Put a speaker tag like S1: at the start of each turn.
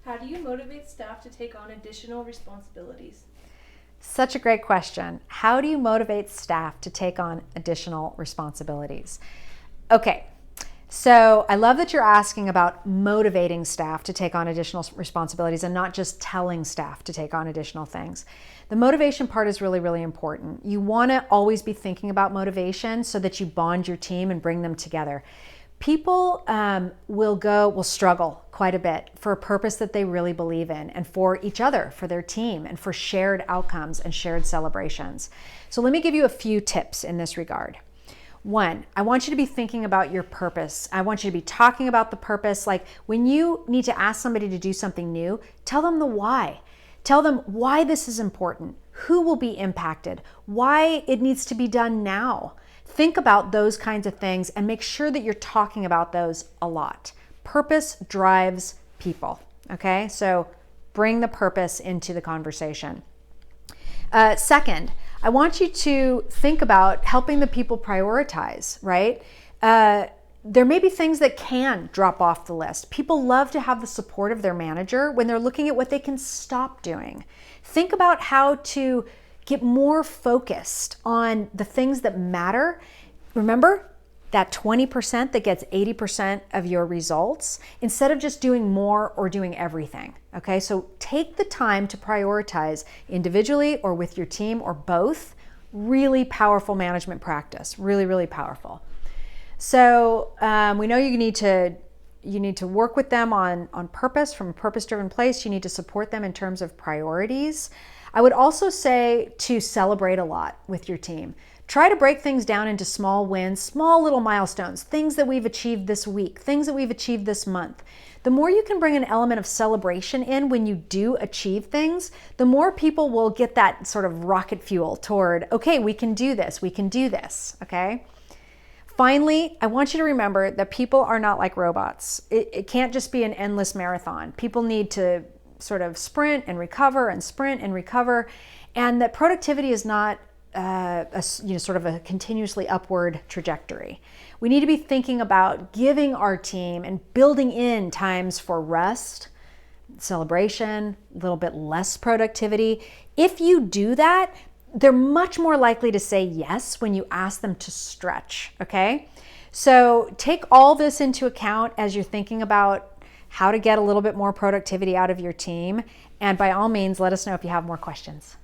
S1: How do you motivate staff to take on additional responsibilities?
S2: Such a great question. How do you motivate staff to take on additional responsibilities? Okay, so I love that you're asking about motivating staff to take on additional responsibilities and not just telling staff to take on additional things. The motivation part is really, really important. You want to always be thinking about motivation so that you bond your team and bring them together. People will struggle quite a bit for a purpose that they really believe in, and for each other, for their team, and for shared outcomes and shared celebrations. So let me give you a few tips in this regard. One, I want you to be thinking about your purpose. I want you to be talking about the purpose. Like when you need to ask somebody to do something new, tell them the why. Tell them why this is important, who will be impacted, why it needs to be done now. Think about those kinds of things and make sure that you're talking about those a lot. Purpose drives people, okay? So bring the purpose into the conversation. Second, I want you to think about helping the people prioritize, right? There may be things that can drop off the list. People love to have the support of their manager when they're looking at what they can stop doing. Think about how to get more focused on the things that matter. Remember that 20% that gets 80% of your results, instead of just doing more or doing everything. Okay, so take the time to prioritize individually or with your team or both. Really powerful management practice, really, really powerful. So we know you need to work with them on purpose, from a purpose-driven place. You need to support them in terms of priorities. I would also say to celebrate a lot with your team. Try to break things down into small wins, small little milestones, things that we've achieved this week, things that we've achieved this month. The more you can bring an element of celebration in when you do achieve things, the more people will get that sort of rocket fuel toward, okay, we can do this, okay? Finally, I want you to remember that people are not like robots. It can't just be an endless marathon. People need to sort of sprint and recover, and that productivity is not sort of a continuously upward trajectory. We need to be thinking about giving our team and building in times for rest, celebration, a little bit less productivity. If you do that, they're much more likely to say yes when you ask them to stretch, okay? So take all this into account as you're thinking about how to get a little bit more productivity out of your team. And by all means, let us know if you have more questions.